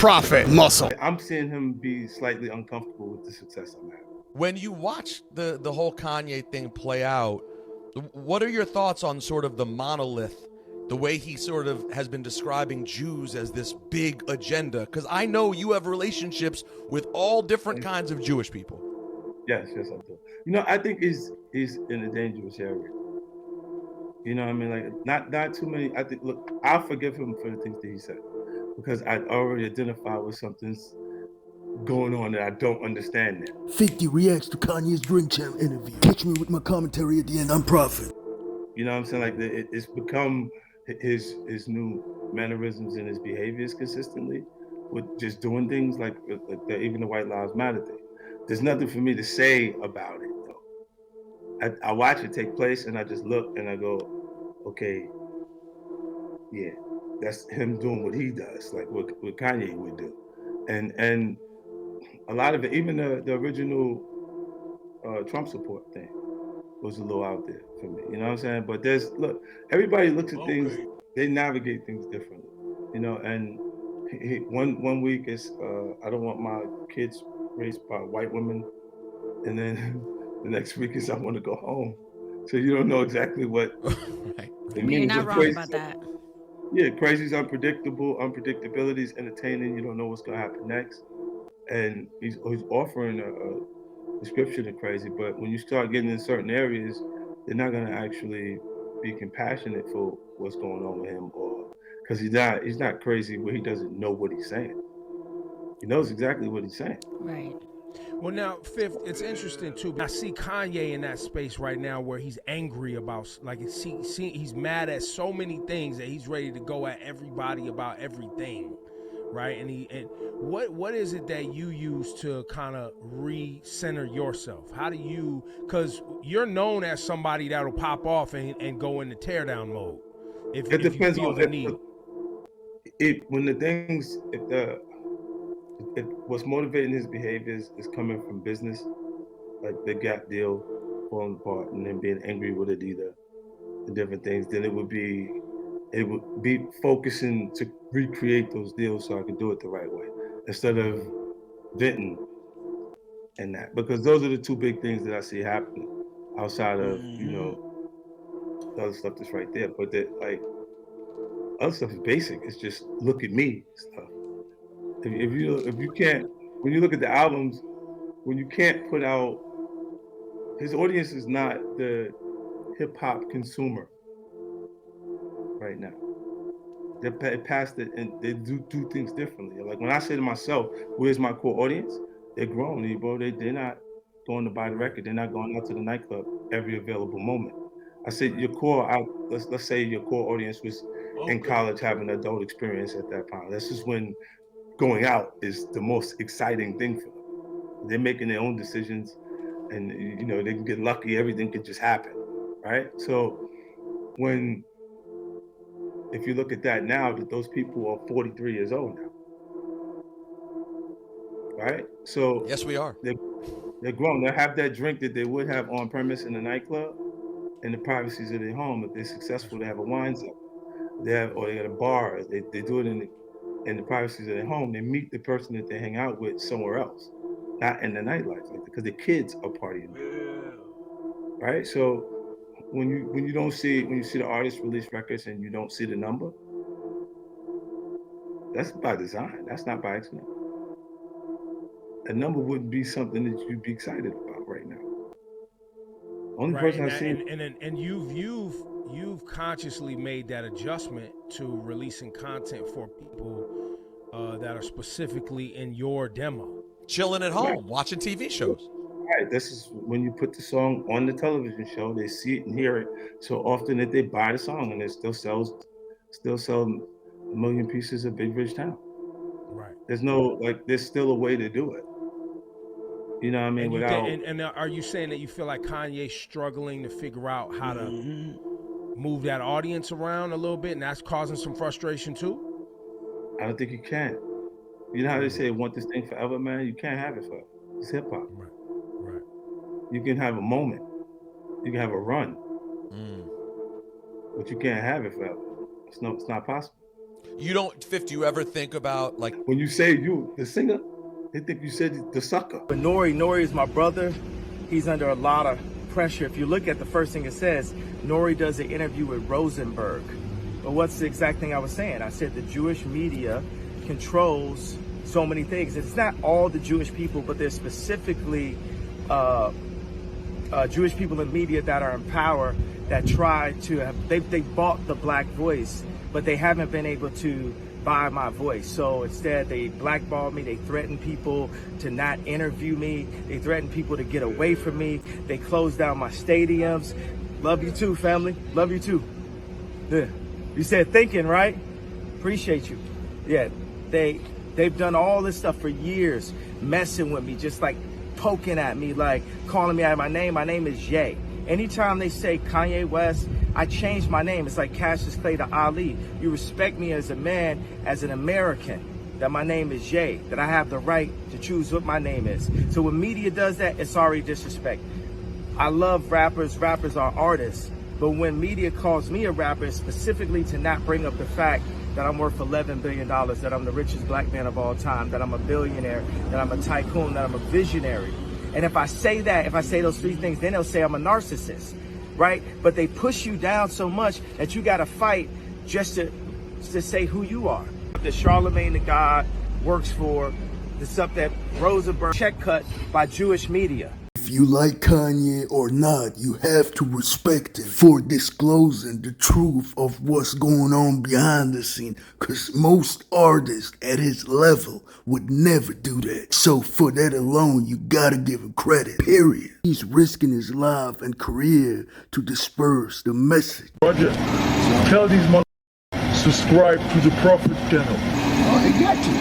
profit, muscle. I'm seeing him be slightly uncomfortable with the success I'm having. When you watch the whole Kanye thing play out, what are your thoughts on sort of the monolith, the way he sort of has been describing Jews as this big agenda? Because I know you have relationships with all different kinds of Jewish people. Yes, I do. You know, I think he's in a dangerous area. You know what I mean? Like not too many. I think, look, I'll forgive him for the things that he said because I already identified with something's going on that I don't understand now. 50 reacts to Kanye's Drink Champ interview. Catch me with my commentary at the end. I'm Prophet. You know what I'm saying? Like it's become his new mannerisms and his behaviors consistently with just doing things like even the White Lives Matter thing. There's nothing for me to say about it though. I watch it take place and I just look and I go, okay, yeah, that's him doing what he does, like what Kanye would do. And a lot of it, even the original Trump support thing was a little out there for me. You know what I'm saying? But look, everybody looks at things, they navigate things differently. You know, and one week is I don't want my kids raised by white women, and then the next week is I want to go home. So you don't know exactly what Right. it means. You're not wrong about that. Yeah, crazy's unpredictable. Unpredictability is entertaining. You don't know what's gonna happen next. And he's offering a description of crazy, but when you start getting in certain areas, they're not gonna actually be compassionate for what's going on with him, or because he's not crazy where he doesn't know what he's saying. He knows exactly what he's saying. Right. Well, now, Fifth, it's interesting too. I see Kanye in that space right now where he's angry about, like, he's mad at so many things that he's ready to go at everybody about everything, right? And what is it that you use to kind of re-center yourself? How do you? Because you're known as somebody that'll pop off and go into teardown mode. If Depends you feel on the need. If what's motivating his behaviors is coming from business, like the Gap deal falling apart and then being angry with Adidas and different things, then it would be focusing to recreate those deals so I can do it the right way instead of venting and that, because those are the two big things that I see happening outside of the other stuff that's right there. But like other stuff is basic. It's just look at me stuff. If you can't, when you look at the albums, when you can't put out, his audience is not the hip hop consumer right now. They're past it and they do things differently. Like when I say to myself, where's my core audience? They're grown, bro. They're not going to buy the record. They're not going out to the nightclub every available moment. I said your core out. Let's say your core audience was in college having an adult experience at that time. This is when going out is the most exciting thing for them. They're making their own decisions, and they can get lucky. Everything could just happen, right? So if you look at that now, that those people are 43 years old now, right? So yes, we are. They're grown. They have that drink that they would have on premise in a nightclub, in the privacies of their home. If they're successful, they have a wine zone. They got a bar. They do it in the privacies of their home. They meet the person that they hang out with somewhere else, not in the nightlife, because the kids are partying, right? So when you see the artist release records and you don't see the number, that's by design. That's not by accident. A number wouldn't be something that you'd be excited about right now. Only person I've seen, and you've consciously made that adjustment to releasing content for people that are specifically in your demo, chilling at home, watching TV shows. Right. This is when you put the song on the television show, they see it and hear it so often that they buy the song, and it still sells a million pieces of Big Rich Town. Right. There's still a way to do it. You know what I mean? And are you saying that you feel like Kanye's struggling to figure out how to move that audience around a little bit, and that's causing some frustration too? I don't think you can. You know how they say, want this thing forever, man? You can't have it forever. It's hip hop. Right. You can have a moment. You can have a run. But you can't have it forever. It's not possible. You don't, Fifth, do you ever think about, like, When you say you, the singer, they think you said the sucker. But Nori is my brother. He's under a lot of pressure. If you look at the first thing it says, Nori does an interview with Rosenberg. But what's the exact thing I was saying? I said the Jewish media controls so many things. It's not all the Jewish people, but there's specifically Jewish people in media that are in power that try to have, they bought the black voice, but they haven't been able to buy my voice. So instead they blackball me, they threaten people to not interview me, they threaten people to get away from me, they close down my stadiums. Love you too, family, love you too. Yeah. You said thinking, right? Appreciate you. Yeah, they've done all this stuff for years, messing with me, just like poking at me, like calling me out of my name. My name is Jay. Anytime they say Kanye West, I change my name. It's like Cassius Clay to Ali. You respect me as a man, as an American, that my name is Jay, that I have the right to choose what my name is. So when media does that, it's already disrespect. I love rappers. Rappers are artists. But when media calls me a rapper, specifically to not bring up the fact that I'm worth $11 billion, that I'm the richest black man of all time, that I'm a billionaire, that I'm a tycoon, that I'm a visionary. And if I say that, if I say those three things, then they'll say I'm a narcissist, right? But they push you down so much that you got to fight just to say who you are. That Charlemagne the God works for, the stuff that Rosenberg check cut by Jewish media. If you like Kanye or not, you have to respect him for disclosing the truth of what's going on behind the scene, because most artists at his level would never do that. So for that alone, you gotta give him credit, period. He's risking his life and career to disperse the message. Roger, tell these motherfuckers subscribe to the Prophet channel. Oh, they got you.